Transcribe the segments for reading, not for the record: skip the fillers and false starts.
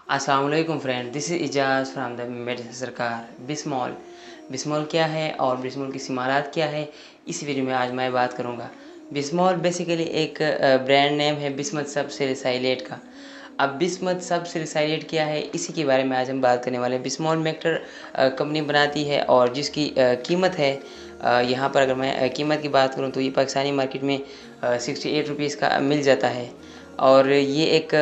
अस्सलामुअलैकुम friend, this is Ejaz from the medicine सरकार। बिस्मॉल बिस्मॉल क्या है और बिस्मॉल की इस्तेमालात क्या है, इस वीडियो में आज मैं बात करूँगा। बिस्मॉल बेसिकली एक ब्रांड नेम है बिस्मथ सब सैलिसाइलेट का। अब बिस्मथ सब सैलिसाइलेट क्या है, इसी के बारे में आज हम बात करने वाले हैं। बिस्मॉल मेक्टर कंपनी बनाती है और जिसकी कीमत है यहाँ पर, अगर मैं कीमत की बात करूँ तो ये पाकिस्तानी मार्केट में 68 रुपीज़ का मिल जाता है। और ये एक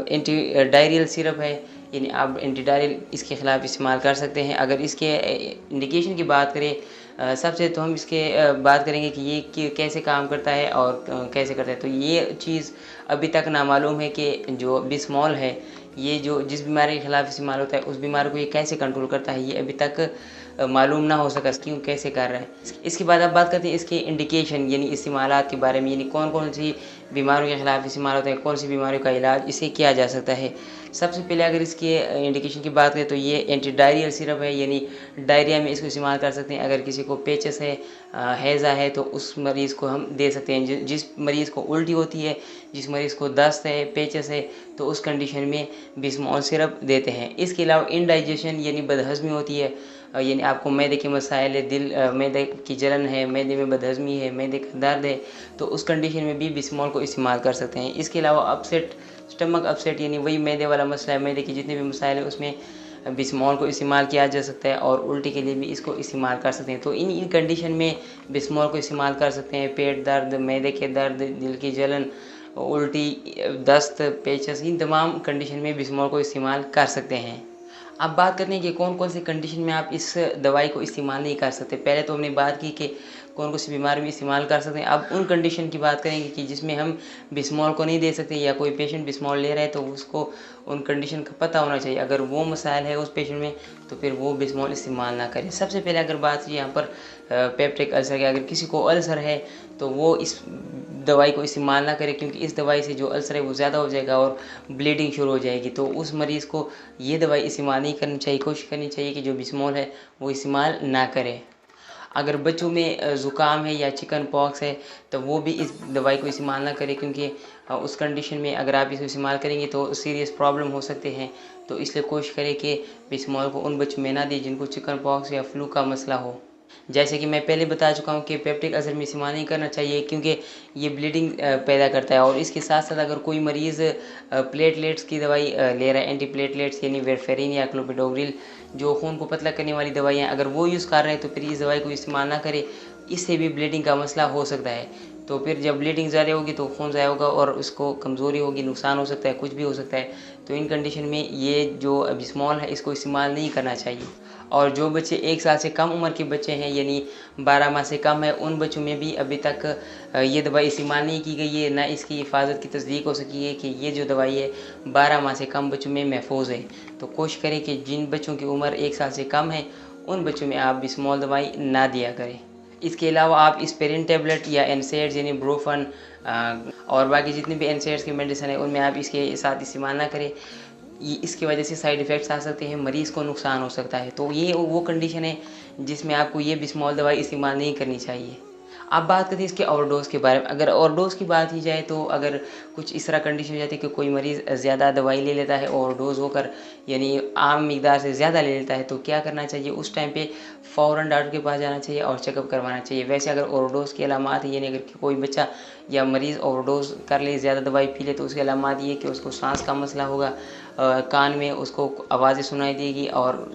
एंटी डायरियल सिरप है, यानी आप एंटी डायरियल इसके ख़िलाफ़ इस्तेमाल कर सकते हैं। अगर इसके इंडिकेशन की बात करें, सबसे तो हम इसके बात करेंगे कि ये कैसे काम करता है और कैसे करता है। तो ये चीज़ अभी तक नामालूम है कि जो बिस्मॉल है, ये जो जिस बीमारी के ख़िलाफ़ इस्तेमाल होता है, उस बीमारी को ये कैसे कंट्रोल करता है, ये अभी तक मालूम ना हो सका क्यों कैसे कर रहा है। इसके बाद आप बात करते हैं इसके इंडिकेशन यानी इस्तेमालात के बारे में, यानी कौन कौन सी बीमारियों के ख़िलाफ़ इस्तेमाल होता है, कौन सी बीमारियों का इलाज इसे किया जा सकता है। सबसे पहले अगर इसके इंडिकेशन की बात करें तो ये एंटी डायरियल सिरप है, यानी डायरिया में इसको इस्तेमाल कर सकते हैं। अगर किसी को पेचस है, हैज़ा है, तो उस मरीज़ को हम दे सकते हैं। जिस मरीज़ को उल्टी होती है, जिस मरीज़ को दस्त है, पेचस है, तो उस कंडीशन में बिस्मॉल सिरप देते हैं। इसके अलावा इनडाइजेशन यानी बदहज़मी होती है, यानी आपको मैदे के मसाइल है, मैदे की जलन है, मैदे में बदहज़मी है, मैदे का दर्द है, तो उस कंडीशन में भी बिस्मॉल को इस्तेमाल कर सकते हैं। इसके अलावा अपसेट, स्टमक अपसेट यानी वही मैदे वाला मसला है, मैदे के जितने भी मसाइल है उसमें बिस्मॉल को इस्तेमाल किया जा सकता है। और उल्टी के लिए भी इसको इस्तेमाल कर सकते हैं। तो इन कंडीशन में बिस्मॉल को इस्तेमाल कर सकते हैं। पेट दर्द, मैदे के दर्द, दिल की जलन, उल्टी, दस्त, पेचस, इन तमाम कंडीशन में बिस्मॉल को इस्तेमाल कर सकते हैं। अब बात करते हैं कि कौन कौन सी कंडीशन में आप इस दवाई को इस्तेमाल नहीं कर सकते। पहले तो हमने बात की कि कौन कौन सी बीमारी में इस्तेमाल कर सकते हैं। अब उन कंडीशन की बात करेंगे कि जिसमें हम बिस्मॉल को नहीं दे सकते, या कोई पेशेंट बिस्मॉल ले रहा है तो उसको उन कंडीशन का पता होना चाहिए। अगर वो मसाइल है उस पेशेंट में, तो फिर वो बिस्मॉल इस्तेमाल ना करें। सबसे पहले अगर बात यहाँ पर पेप्टिक अल्सर की, अगर किसी को अल्सर है तो वो इस दवाई को इस्तेमाल ना करें, क्योंकि इस दवाई से जो अल्सर है वो ज़्यादा हो जाएगा और ब्लीडिंग शुरू हो जाएगी। तो उस मरीज़ को ये दवाई इस्तेमाल नहीं करनी चाहिए। कोशिश करनी चाहिए कि जो बिस्मॉल है वो इस्तेमाल ना करें। अगर बच्चों में ज़ुकाम है या चिकन पॉक्स है, तो वो भी इस दवाई को इस्तेमाल ना करें, क्योंकि उस कंडीशन में अगर आप इसको इस्तेमाल करेंगे तो सीरियस प्रॉब्लम हो सकते हैं। तो इसलिए कोशिश करें कि बिस्मॉल को उन बच्चों में ना दें जिनको चिकन पॉक्स या फ्लू का मसला हो। जैसे कि मैं पहले बता चुका हूँ कि पेप्टिक अल्सर में इस्तेमाल नहीं करना चाहिए, क्योंकि ये ब्लीडिंग पैदा करता है। और इसके साथ साथ अगर कोई मरीज़ प्लेटलेट्स की दवाई ले रहा है, एंटी प्लेटलेट्स यानी वेरफेरिन या क्लोपिडोग्रिल, जो खून को पतला करने वाली दवाइयाँ, अगर वो यूज़ कर रहे हैं तो फिर इस दवाई को इस्तेमाल ना करें। इससे भी ब्लीडिंग का मसला हो सकता है। तो फिर जब ब्लीडिंग ज़्यादा होगी तो खून ज़ाया होगा और उसको कमज़ोरी होगी, नुकसान हो सकता है, कुछ भी हो सकता है। तो इन कंडीशन में ये जो बिस्मॉल है इसको इस्तेमाल नहीं करना चाहिए। और जो बच्चे 1 साल से कम उम्र के बच्चे हैं, यानी 12 माह से कम है, उन बच्चों में भी अभी तक ये दवाई इस्तेमाल नहीं की गई है, ना इसकी हिफाजत की तस्दीक हो सकी है कि ये जो दवाई है 12 माह से कम बच्चों में महफूज है। तो कोशिश करें कि जिन बच्चों की उम्र 1 साल से कम है, उन बच्चों में आप बिस्मॉल दवाई ना दिया करें। इसके अलावा आप एस्पिरिन टैबलेट या एनसेड्स यानी ब्रोफन और बाकी जितनी भी एनसेड्स की मेडिसिन है, उनमें आप इसके साथ इस्तेमाल ना करें। इसकी वजह से साइड इफ़ेक्ट्स आ सकते हैं, मरीज़ को नुकसान हो सकता है। तो ये वो कंडीशन है जिसमें आपको ये बिस्मॉल दवाई इस्तेमाल नहीं करनी चाहिए। अब बात करते हैं इसके ओवरडोज़ के बारे में। अगर ओवरडोज़ की बात की जाए तो अगर कुछ इस तरह कंडीशन हो जाती है कि कोई मरीज़ ज़्यादा दवाई ले लेता है ओवरडोज़ होकर, यानी आम मिकदार से ज़्यादा ले लेता है, तो क्या करना चाहिए, उस टाइम पे फ़ौरन डॉक्टर के पास जाना चाहिए और चेकअप करवाना चाहिए। वैसे अगर ओवरडोज़ की अलामात है, यानी अगर कोई बच्चा या मरीज़ ओवरडोज़ कर ले, ज़्यादा दवाई पी ले, तो उसकी अलामात ये कि उसको सांस का मसला होगा, कान में उसको आवाज़ें सुनाई देगी और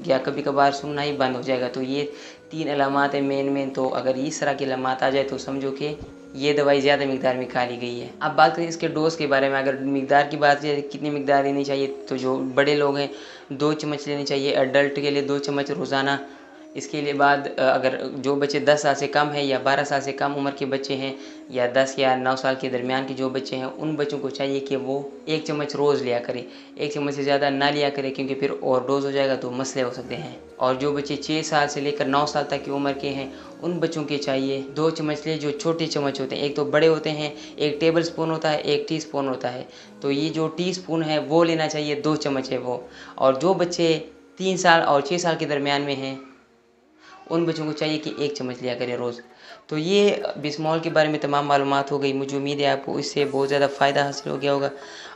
या कभी कभार सुनना ही बंद हो जाएगा। तो ये 3 अलामात है मेन। तो अगर इस तरह की अलामात आ जाए तो समझो कि ये दवाई ज़्यादा मिकदार में खा ली गई है। अब बात करें इसके डोज़ के बारे में। अगर मिकदार की बात की कितनी मिकदार लेनी चाहिए, तो जो बड़े लोग हैं 2 चम्मच लेनी चाहिए, एडल्ट के लिए 2 चम्मच रोज़ाना। इसके लिए बाद अगर जो बच्चे 10 साल से कम है या 12 साल से कम उम्र के बच्चे हैं, या 10 या 9 साल के दरमियान के जो बच्चे हैं, उन बच्चों को चाहिए कि वो 1 चम्मच रोज़ लिया करें। 1 चम्मच से ज़्यादा ना लिया करें, क्योंकि फिर ओवरडोज़ हो जाएगा तो मसले हो सकते हैं। और जो बच्चे 6 साल से लेकर 9 साल तक की उम्र के हैं, उन बच्चों के चाहिए 2 चम्मच ले, जो छोटे चम्मच होते हैं। एक तो बड़े होते हैं, एक टेबल स्पून होता है, एक टी स्पून होता है। तो ये जो टी स्पून है वो लेना चाहिए, 2 चम्मच है वो। और जो बच्चे 3 साल और 6 साल के दरमियान में हैं, उन बच्चों को चाहिए कि 1 चम्मच लिया करें रोज़। तो ये बिस्मॉल के बारे में तमाम मालूमात हो गई। मुझे उम्मीद है आपको इससे बहुत ज़्यादा फ़ायदा हासिल हो गया होगा।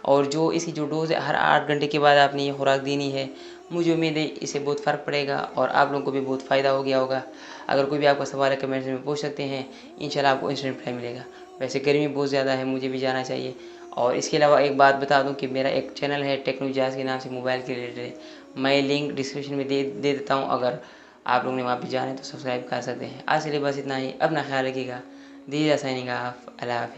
और जो इसकी जो डोज़ है, हर 8 घंटे के बाद आपने ये खुराक देनी है। मुझे उम्मीद है इससे बहुत फ़र्क पड़ेगा और आप लोगों को भी बहुत फ़ायदा हो गया होगा। अगर कोई भी आपका सवाल है कमेंट्स में पूछ सकते हैं, इंशाल्लाह आपको इंस्टेंट रिप्लाई मिलेगा। वैसे गर्मी बहुत ज़्यादा है, मुझे भी जाना चाहिए। और इसके अलावा एक बात बता दूं कि मेरा एक चैनल है टेक्नोजाज के नाम से, मोबाइल के रिलेटेड। मैं लिंक डिस्क्रिप्शन में दे देता हूँ, अगर आप लोगों ने वहाँ पे जाना है तो सब्सक्राइब कर सकते हैं। आज के लिए बस इतना ही। अपना ख्याल रखिएगा। दीजिए साइनिंग ऑफ। अल्लाह हाफिज़।